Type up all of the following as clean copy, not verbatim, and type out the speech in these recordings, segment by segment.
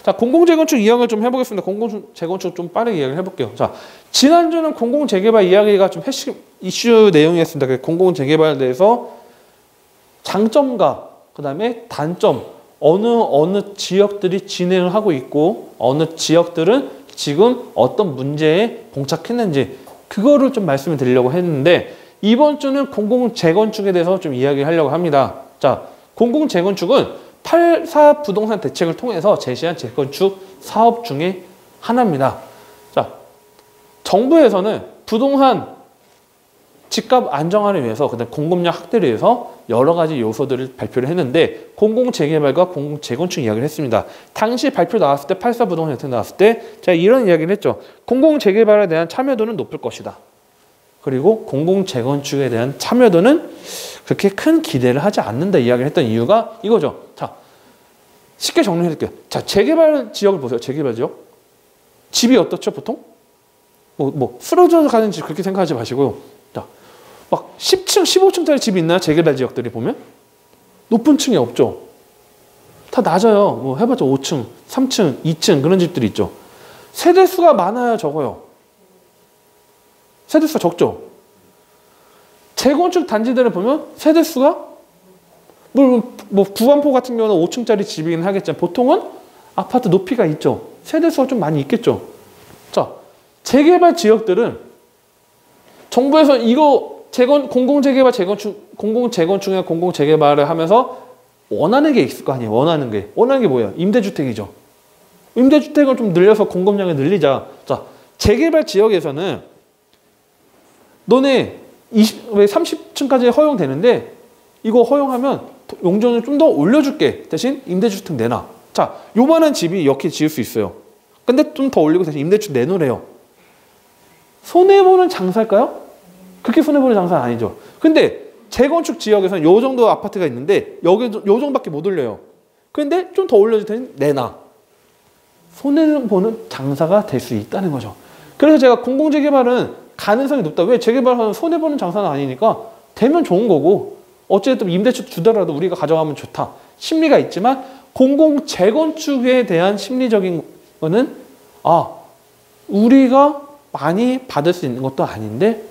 자, 공공재건축 이야기를 좀 해보겠습니다. 공공재건축 좀 빠르게 이야기를 해볼게요. 자, 지난주는 공공재개발 이야기가 좀 핵심 이슈 내용이었습니다. 공공재개발에 대해서 장점과 그 다음에 단점, 어느 지역들이 진행을 하고 있고 어느 지역들은 지금 어떤 문제에 봉착했는지 그거를 좀 말씀을 드리려고 했는데 이번 주는 공공재건축에 대해서 좀 이야기를 하려고 합니다. 자, 공공재건축은 8.4 부동산 대책을 통해서 제시한 재건축 사업 중에 하나입니다. 자, 정부에서는 부동산 집값 안정화를 위해서 그다음 공급량 확대를 위해서 여러 가지 요소들을 발표를 했는데 공공재개발과 공공재건축 이야기를 했습니다. 당시 발표 나왔을 때 8.4 부동산 대책 나왔을 때 제가 이런 이야기를 했죠. 공공재개발에 대한 참여도는 높을 것이다. 그리고 공공재건축에 대한 참여도는 그렇게 큰 기대를 하지 않는다 이야기를 했던 이유가 이거죠. 자, 쉽게 정리해 드릴게요. 자, 재개발 지역을 보세요. 재개발 지역. 집이 어떻죠, 보통? 쓰러져 가는 집 그렇게 생각하지 마시고요. 자, 막 10층, 15층짜리 집이 있나요? 재개발 지역들이 보면? 높은 층이 없죠. 다 낮아요. 해봤자 5층, 3층, 2층 그런 집들이 있죠. 세대수가 많아요, 적어요? 세대수가 적죠. 재건축 단지들을 보면 세대수가 구반포 같은 경우는 5층짜리 집이긴 하겠지만 보통은 아파트 높이가 있죠. 세대수가 좀 많이 있겠죠. 자, 재개발 지역들은 정부에서 이거 공공재개발 공공재건축이나 공공재개발을 하면서 원하는 게 있을 거 아니에요. 원하는 게 뭐예요? 임대주택이죠. 임대주택을 좀 늘려서 공급량을 늘리자. 자, 재개발 지역에서는 너네 30층까지 허용되는데 이거 허용하면 용적률 좀 더 올려줄게. 대신 임대주택 내놔. 자, 요만한 집이 이렇게 지을 수 있어요. 근데 좀 더 올리고 대신 임대주택 내놓으래요. 손해보는 장사일까요? 그렇게 손해보는 장사는 아니죠. 근데 재건축 지역에서는 요 정도 아파트가 있는데 여기 요 정도밖에 못 올려요. 근데 좀 더 올려줄 테니 내놔. 손해보는 장사가 될 수 있다는 거죠. 그래서 제가 공공재개발은 가능성이 높다. 왜? 재개발하면 손해보는 장사는 아니니까 되면 좋은 거고 어쨌든 임대주택 주더라도 우리가 가져가면 좋다. 심리가 있지만 공공재건축에 대한 심리적인 거는 우리가 많이 받을 수 있는 것도 아닌데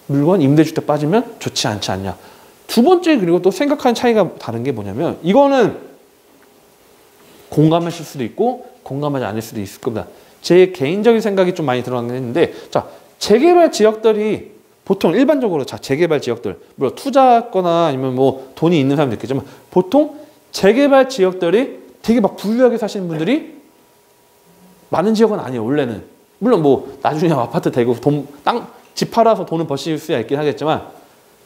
물건 임대주택 빠지면 좋지 않지 않냐. 두 번째 그리고 또 생각하는 차이가 다른 게 뭐냐면 이거는 공감하실 수도 있고 공감하지 않을 수도 있을 겁니다. 제 개인적인 생각이 좀 많이 들어가긴 했는데 자, 재개발 지역들이 보통 일반적으로 재개발 지역들 물론 투자거나 아니면 돈이 있는 사람도 있겠지만 보통 재개발 지역들이 되게 막 부유하게 사시는 분들이 많은 지역은 아니에요. 원래는 물론 나중에 아파트 대고 집 팔아서 돈을 버실 수야 있긴 하겠지만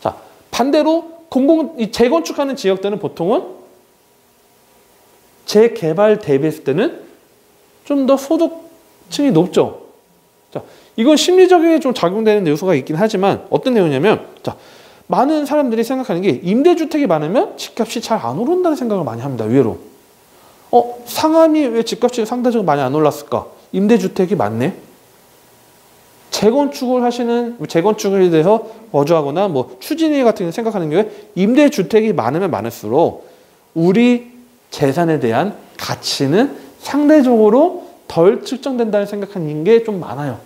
자, 반대로 재건축하는 지역들은 보통은 재개발 대비했을 때는 좀 더 소득층이 높죠. 자, 이건 심리적인 좀 작용되는 요소가 있긴 하지만 어떤 내용이냐면 자, 많은 사람들이 생각하는 게 임대주택이 많으면 집값이 잘 안 오른다는 생각을 많이 합니다. 의외로. 상암이 왜 집값이 상대적으로 많이 안 올랐을까? 임대주택이 많네. 재건축에 대해서 거주하거나 추진위 같은 거 생각하는 경우에 임대주택이 많으면 많을수록 우리 재산에 대한 가치는 상대적으로 덜 측정된다는 생각하는 게 좀 많아요.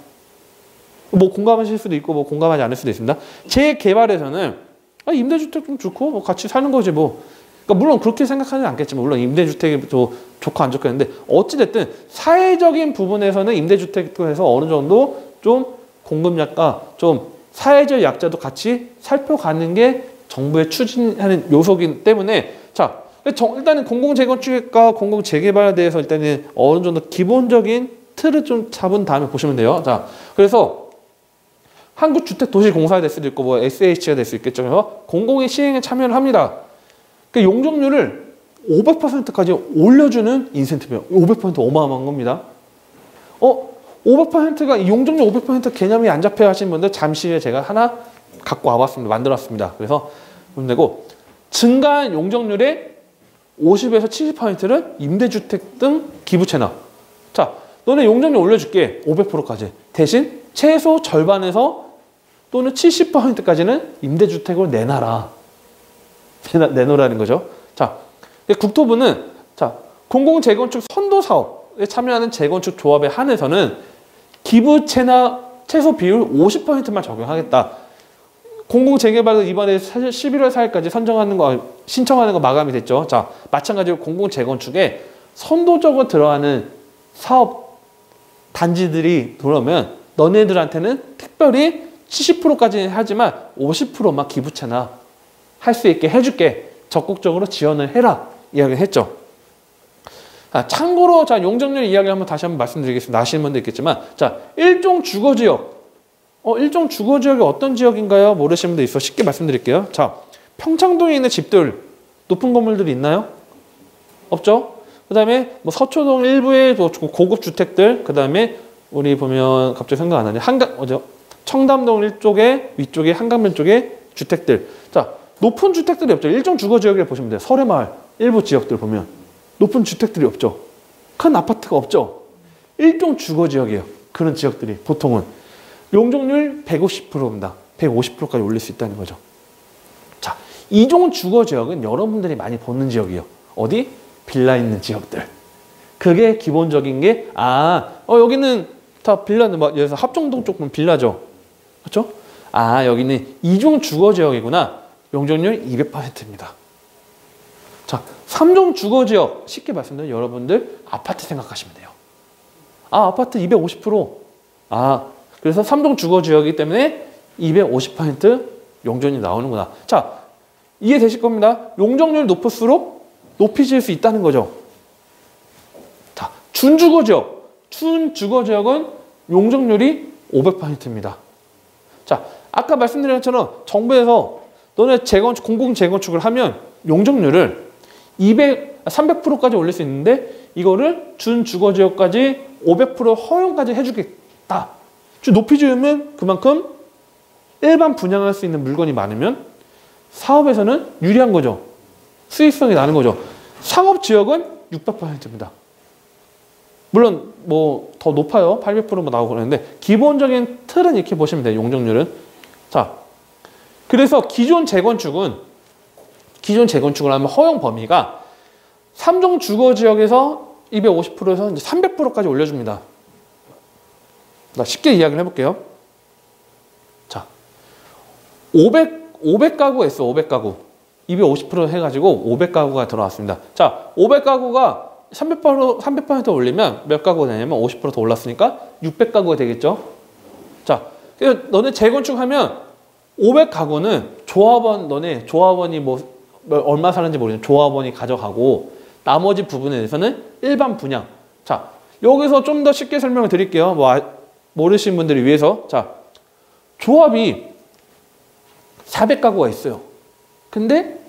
공감하실 수도 있고 공감하지 않을 수도 있습니다. 재개발에서는 임대주택 좀 좋고 같이 사는 거지 그러니까 물론 그렇게 생각하지는 않겠지만 물론 임대주택이 좋고 안 좋고 했는데 어찌됐든 사회적인 부분에서는 임대주택에서 어느 정도 좀 공급약과 좀 사회적 약자도 같이 살펴가는 게 정부의 추진하는 요소이기 때문에 자, 일단은 공공재건축과 공공재개발에 대해서 일단은 어느 정도 기본적인 틀을 좀 잡은 다음에 보시면 돼요. 자, 그래서 한국주택도시공사가 될 수도 있고 SH가 될 수 있겠죠. 그래서 공공의 시행에 참여를 합니다. 용적률을 500%까지 올려주는 인센티브예요. 500% 어마어마한 겁니다. 500%가 용적률 500% 개념이 안 잡혀 하시는 분들 잠시 후에 제가 하나 갖고 와봤습니다. 만들었습니다. 그래서 문제고 증가한 용적률의 50에서 70%를 임대주택 등 기부 채납. 자, 너네 용적률 올려줄게. 500%까지. 대신 최소 절반에서 또는 70%까지는 임대주택으로 내놔라. 내놓으라는 거죠. 자, 국토부는 자, 공공재건축 선도 사업. 사업에 참여하는 재건축 조합에 한해서는 기부채나 최소 비율 50%만 적용하겠다. 공공재개발은 이번에 사실 11월 4일까지 신청하는 거 마감이 됐죠. 자, 마찬가지로 공공재건축에 선도적으로 들어가는 사업 단지들이 들어오면 너네들한테는 특별히 70%까지는 하지만 50%만 기부채나 할 수 있게 해줄게. 적극적으로 지원을 해라. 이야기를 했죠. 참고로 자 용적률 이야기 한번 다시 한번 말씀드리겠습니다. 아시는 분도 있겠지만 자 일종 주거지역 일종 주거지역이 어떤 지역인가요? 모르시는 분도 있어. 쉽게 말씀드릴게요. 자 평창동에 있는 집들 높은 건물들이 있나요? 없죠? 그 다음에 뭐 서초동 일부의 고급 주택들 그 다음에 우리 보면 갑자기 생각 안 나네. 청담동 위쪽에 한강변 쪽에 주택들. 자 높은 주택들이 없죠. 일종 주거지역을 보시면 돼요. 설해마을 일부 지역들 보면 높은 주택들이 없죠. 큰 아파트가 없죠. 일종 주거지역이에요. 그런 지역들이 보통은 용적률 150%입니다. 150%까지 올릴 수 있다는 거죠. 자, 이종 주거지역은 여러분들이 많이 보는 지역이에요. 어디? 빌라 있는 지역들. 그게 기본적인 게 여기는 다 빌라는 예를 들어서 합정동 쪽은 빌라죠. 그렇죠? 여기는 이종 주거지역이구나. 용적률 200%입니다. 자, 3종 주거지역 쉽게 말씀드리면 여러분들 아파트 생각하시면 돼요. 아파트 250%. 그래서 3종 주거지역이기 때문에 250% 용적률이 나오는구나. 자, 이해되실 겁니다. 용적률 높을수록 높이 지을 수 있다는 거죠. 자, 준주거지역. 준주거지역은 용적률이 500%입니다. 자, 아까 말씀드린 것처럼 정부에서 너네 공공재건축을 하면 용적률을 300%까지 올릴 수 있는데 이거를 준주거지역까지 500% 허용까지 해주겠다. 높이 지으면 그만큼 일반 분양할 수 있는 물건이 많으면 사업에서는 유리한 거죠. 수익성이 나는 거죠. 상업지역은 600%입니다. 물론 뭐 더 높아요. 800%뭐 나오고 그러는데 기본적인 틀은 이렇게 보시면 돼요. 용적률은. 자, 그래서 기존 재건축을 하면 허용 범위가 3종 주거지역에서 250%에서 이제 300%까지 올려줍니다. 쉽게 이야기를 해볼게요. 자, 500가구 했어. 500가구. 250% 해가지고 500가구가 들어왔습니다. 자, 500가구가 300% 올리면 몇 가구가 되냐면 50% 더 올랐으니까 600가구가 되겠죠. 자, 너네 재건축하면 500가구는 조합원이 얼마 사는지 모르는 조합원이 가져가고 나머지 부분에 대해서는 일반 분양. 자, 여기서 좀 더 쉽게 설명을 드릴게요. 모르시는 분들을 위해서. 자, 조합이 400가구가 있어요. 근데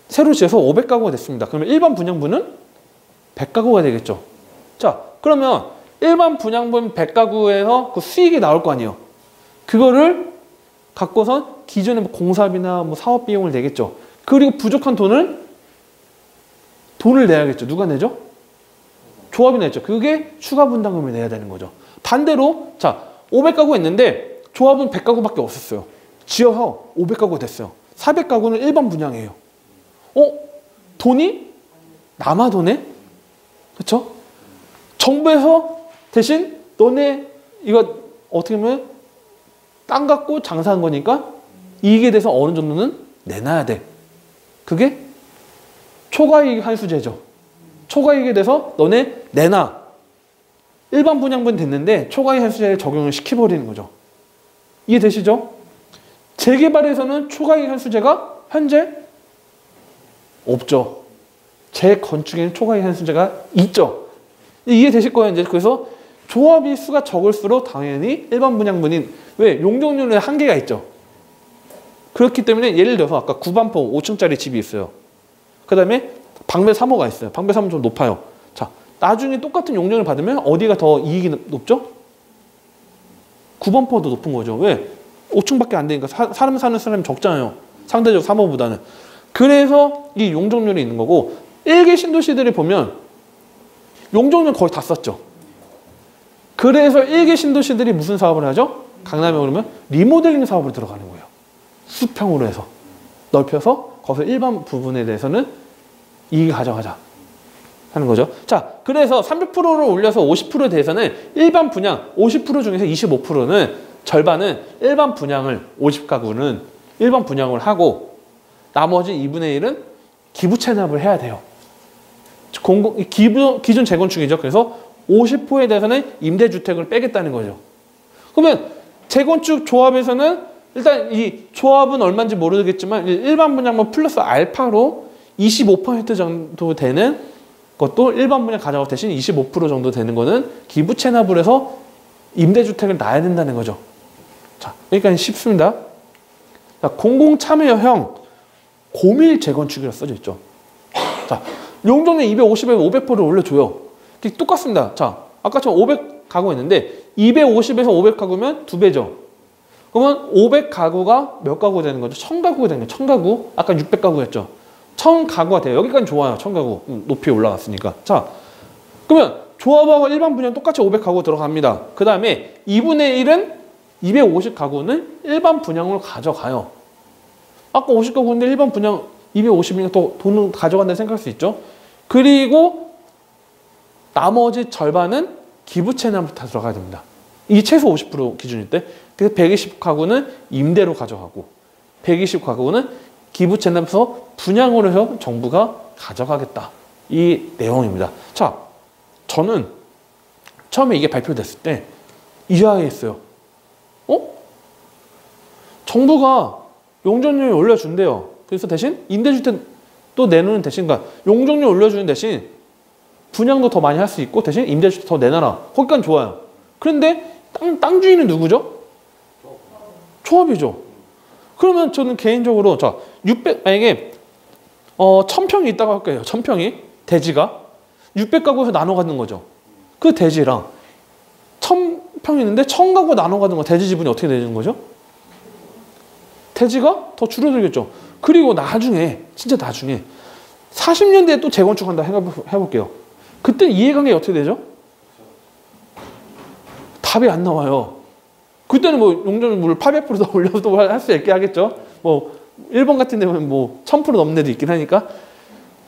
새로 지어서 500가구가 됐습니다. 그러면 일반 분양분은 100가구가 되겠죠. 자, 그러면 일반 분양분 100가구에서 그 수익이 나올 거 아니에요. 그거를 갖고선 기존의 공사비나 사업 비용을 내겠죠. 그리고 부족한 돈을 내야겠죠. 누가 내죠? 조합이 내죠. 그게 추가 분담금을 내야 되는 거죠. 반대로 자 500가구 있는데 조합은 100가구밖에 없었어요. 지어서 500가구 됐어요. 400가구는 일반 분양이에요. 돈이 남아도네? 그렇죠? 정부에서 대신 너네 이거 어떻게 보면 땅 갖고 장사한 거니까 이익에 대해서 어느 정도는 내놔야 돼. 그게 초과이익 환수제죠. 초과이익에 대해서 너네 내놔. 일반 분양분 됐는데 초과이익 환수제에 적용을 시켜버리는 거죠. 이해되시죠? 재개발에서는 초과이익 환수제가 현재 없죠. 재건축에는 초과이익 환수제가 있죠. 이해되실 거예요. 이제 그래서 조합이 수가 적을수록 당연히 일반 분양분이 왜? 용적률에 한계가 있죠. 그렇기 때문에 예를 들어서 아까 구반포 5층짜리 집이 있어요. 그 다음에 방배 3호가 있어요. 방배 3호 좀 높아요. 자, 나중에 똑같은 용적을 받으면 어디가 더 이익이 높죠? 9반포도 높은 거죠. 왜? 5층밖에 안 되니까 사람 사는 사람이 적잖아요. 상대적 3호보다는. 그래서 이 용적률이 있는 거고 1개 신도시들이 보면 용적률 거의 다 썼죠. 그래서 1개 신도시들이 무슨 사업을 하죠? 강남에 오르면 리모델링 사업을 들어가는 거예요. 수평으로 해서 넓혀서 거기서 일반 부분에 대해서는 이익을 가져가자. 하는 거죠. 자, 그래서 300%를 올려서 50%에 대해서는 일반 분양 50% 중에서 25%는 절반은 일반 분양을 50가구는 일반 분양을 하고 나머지 2분의 1은 기부 체납을 해야 돼요. 기준 재건축이죠. 그래서 50%에 대해서는 임대주택을 빼겠다는 거죠. 그러면 재건축 조합에서는 일단 이 조합은 얼마인지 모르겠지만 일반 분양만 플러스 알파로 25% 정도 되는 것도 일반 분양 가져가고 대신 25% 정도 되는 거는 기부 체납을 해서 임대주택을 놔야 된다는 거죠. 자, 여기까지 쉽습니다. 자, 공공참여형 고밀 재건축이라고 써져 있죠. 자, 용적률 250에서 500%를 올려줘요. 똑같습니다. 자, 아까처럼 500가구 있는데 250에서 500가구면 2배죠. 그러면 500가구가 몇 가구 되는 거죠? 1000가구가 되는 거죠. 1000가구? 아까 600가구였죠. 1000가구가 돼요. 여기까지 좋아요. 1000가구. 높이 올라갔으니까. 자, 그러면 조합하고 일반 분양 똑같이 500가구 들어갑니다. 그 다음에 2분의 1은 250가구는 일반 분양으로 가져가요. 아까 50가구인데 일반 분양 250이니까 또 돈을 가져간다고 생각할 수 있죠. 그리고 나머지 절반은 기부 체납부터 들어가야 됩니다. 이게 최소 50% 기준일 때. 그래서 120가구는 임대로 가져가고 120가구는 기부 체납해서 분양으로 해서 정부가 가져가겠다. 이 내용입니다. 자, 저는 처음에 이게 발표됐을 때 이해했어요. 정부가 용적률 올려준대요. 그래서 대신 임대주택 또 내놓는 대신, 그러니까 용적률 올려주는 대신 분양도 더 많이 할 수 있고 대신 임대주택 더 내놔라. 거기까지 좋아요. 그런데 땅 주인은 누구죠? 조합이죠. 그러면 저는 개인적으로 자 600 만약에 1000평이 있다고 할게요. 1000평이 대지가 600가구에서 나눠 갖는 거죠. 그 대지랑 1000평이 있는데 1000가구 나눠 갖는 거 대지 지분이 어떻게 되는 거죠? 대지가 더 줄어들겠죠. 그리고 나중에 진짜 나중에 40년대에 또 재건축한다 해볼게요. 그때 이해관계가 어떻게 되죠? 답이 안 나와요. 그때는 뭐 용적률 800%더 올려도 할 수 있게 하겠죠. 뭐 일본 같은 데는 뭐 1000% 넘는 데도 있긴 하니까.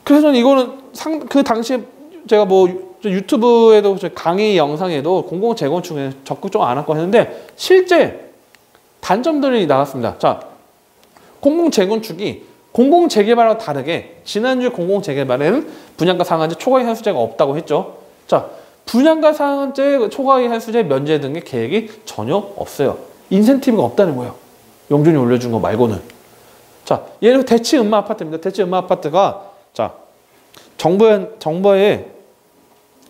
그래서 저는 이거는 그 당시에 제가 뭐 유튜브에도 강의 영상에도 공공 재건축에 적극적으로 안 하고 했는데 실제 단점들이 나왔습니다. 자, 공공 재건축이 공공 재개발과 다르게 지난주 공공 재개발에는 분양가 상한제, 초과이익 환수제가 없다고 했죠. 자, 분양가 상한제, 초과이익 환수제 면제 등의 계획이 전혀 없어요. 인센티브가 없다는 거예요. 용적률 올려준 거 말고는. 자, 예를 들어 대치 음마 아파트입니다. 대치 음마 아파트가 자 정부에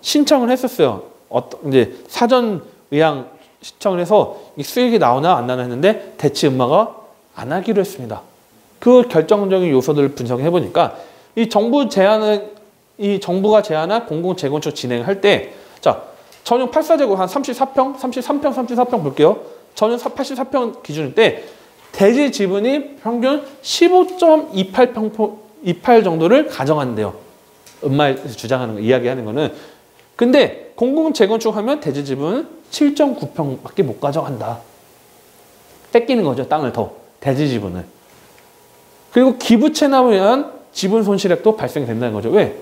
신청을 했었어요. 이제 사전 의향 신청을 해서 이 수익이 나오나 안 나나 했는데 대치 음마가 안 하기로 했습니다. 그 결정적인 요소들을 분석해 보니까 이 정부가 제안한 공공 재건축 진행할 때 자, 전용 84제곱 한 33평 볼게요. 전용 84평 기준일 때 대지 지분이 평균 15.28 정도를 가져간대요. 음마에서 주장하는 거, 이야기하는 거는. 근데 공공 재건축하면 대지 지분은 7.9평밖에 못 가져간다. 뺏기는 거죠. 땅을 더. 대지 지분을. 그리고 기부 체납에 의한 지분 손실액도 발생된다는 거죠. 왜?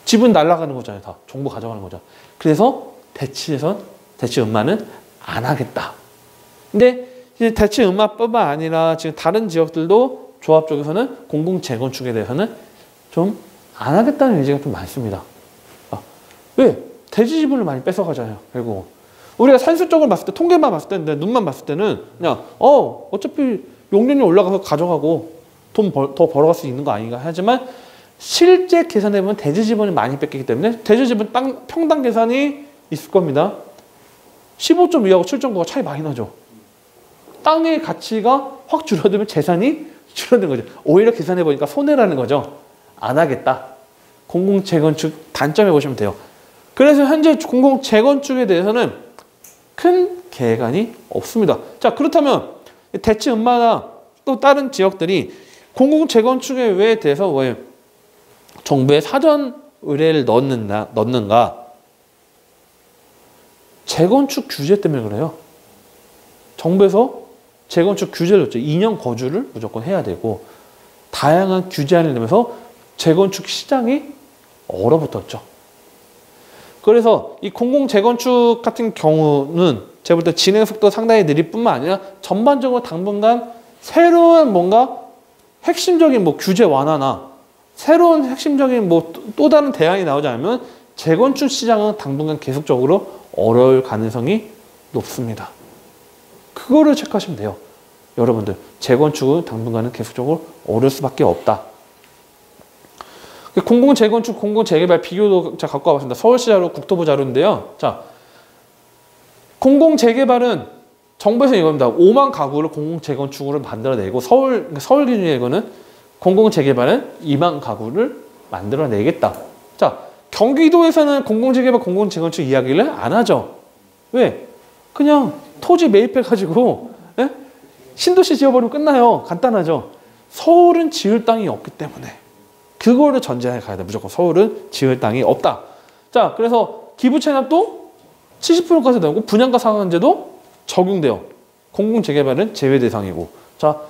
지분 날아가는 거잖아요. 다. 정부 가져가는 거죠. 그래서 대치 음마는 안 하겠다. 근데 이제 대치 음마뿐만 아니라 지금 다른 지역들도 조합 쪽에서는 공공 재건축에 대해서는 좀 안 하겠다는 의지가 좀 많습니다. 왜? 대지 지분을 많이 뺏어가잖아요. 결국 우리가 산술적으로 봤을 때, 통계만 봤을 때, 눈만 봤을 때는 그냥 어차피 용적률 올라가서 가져가고 돈 더 벌어갈 수 있는 거 아닌가 하지만 실제 계산해보면 대지 지분을 많이 뺏기기 때문에 대지 지분 평당 계산이 있을 겁니다. 15.2하고 7.9가 차이 많이 나죠. 땅의 가치가 확 줄어들면 재산이 줄어드는 거죠. 오히려 계산해보니까 손해라는 거죠. 안 하겠다. 공공 재건축 단점에 보시면 돼요. 그래서 현재 공공 재건축에 대해서는 큰 계획안이 없습니다. 자, 그렇다면 대치 음마나 또 다른 지역들이 공공 재건축에 왜 대해서 왜 정부의 사전 의뢰를 넣는가? 재건축 규제 때문에 그래요. 정부에서 재건축 규제를 넣죠. 2년 거주를 무조건 해야 되고 다양한 규제안을 내면서 재건축 시장이 얼어붙었죠. 그래서 이 공공 재건축 같은 경우는 제가 볼 때 진행 속도 상당히 느릴 뿐만 아니라 전반적으로 당분간 새로운 뭔가 핵심적인 뭐 규제 완화나 새로운 핵심적인 뭐 또 다른 대안이 나오지 않으면 재건축 시장은 당분간 계속적으로 어려울 가능성이 높습니다. 그거를 체크하시면 돼요. 여러분들 재건축은 당분간은 계속적으로 어려울 수밖에 없다. 공공재건축, 공공재개발 비교도 제가 갖고 와봤습니다. 서울시 자료, 국토부 자료인데요. 자, 공공재개발은 정부에서 이겁니다. 5만 가구를 공공재건축으로 만들어내고 서울 기준의 이거는 공공재개발은 2만 가구를 만들어내겠다. 자, 경기도에서는 공공재개발, 공공재건축 이야기를 안 하죠. 왜? 그냥 토지 매입해가지고 신도시 지어버리면 끝나요. 간단하죠. 서울은 지을 땅이 없기 때문에 그거를 전제하에 가야 돼. 무조건 서울은 지을 땅이 없다. 자, 그래서 기부 체납도 70%까지 되고 분양가 상한제도 적용돼요. 공공재개발은 제외 대상이고. 자,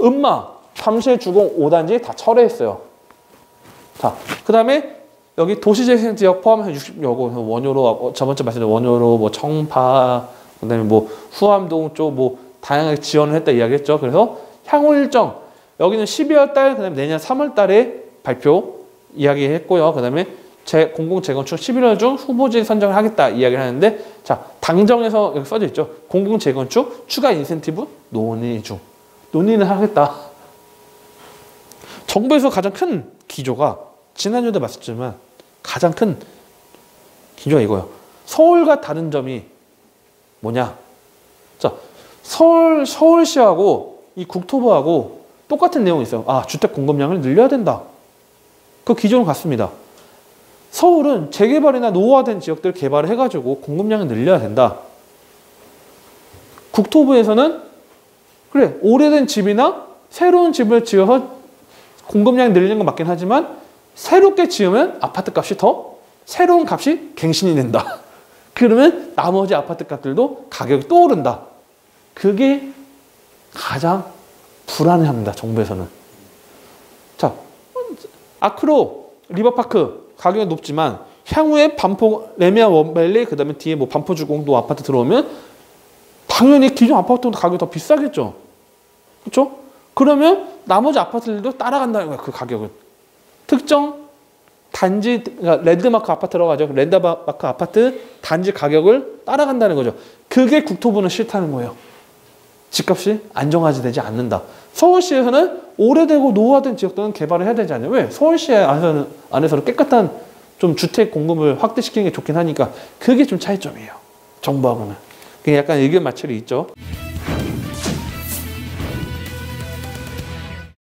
음마, 잠실주공 5단지 다 철회했어요. 자, 그 다음에 여기 도시재생지역 포함해서 60여고 원효로 저번주에 말씀드린 원효로 뭐 청파 그다음에 뭐 후암동 쪽 뭐 다양하게 지원을 했다 이야기했죠. 그래서 향후 일정 여기는 12월 달 그다음에 내년 3월 달에 발표 이야기했고요. 그다음에 공공재건축 11월 중 후보지 선정을 하겠다 이야기를 하는데 자, 당정에서 여기 써져 있죠. 공공재건축 추가 인센티브 논의 중. 논의는 하겠다. 정부에서 가장 큰 기조가 지난주에도 말씀드렸지만 가장 큰 기조가 이거예요. 서울과 다른 점이 뭐냐? 자, 서울시하고 이 국토부하고 똑같은 내용이 있어요. 아, 주택 공급량을 늘려야 된다. 그 기조는 같습니다. 서울은 재개발이나 노후화된 지역들 개발을 해가지고 공급량을 늘려야 된다. 국토부에서는 그래, 오래된 집이나 새로운 집을 지어서 공급량이 늘리는 건 맞긴 하지만 새롭게 지으면 아파트 값이 더 새로운 값이 갱신이 된다. 그러면 나머지 아파트 값들도 가격이 또 오른다. 그게 가장 불안해합니다. 정부에서는. 자, 아크로 리버파크 가격이 높지만 향후에 반포 레미안 원밸리 그다음에 뒤에 뭐 반포주공도 아파트 들어오면 당연히 기존 아파트 가격이 더 비싸겠죠. 그렇죠? 그러면 나머지 아파트들도 따라간다는 거야. 그 가격은. 특정 단지, 그러니까 랜드마크 아파트라고 하죠. 랜드마크 아파트 단지 가격을 따라간다는 거죠. 그게 국토부는 싫다는 거예요. 집값이 안정화되지 되지 않는다. 서울시에서는 오래되고 노후화된 지역들은 개발을 해야 되지 않냐. 왜? 서울시 안에서는 깨끗한 좀 주택 공급을 확대시키는 게 좋긴 하니까 그게 좀 차이점이에요. 정부하고는. 그게 약간 의견 마찰이 있죠.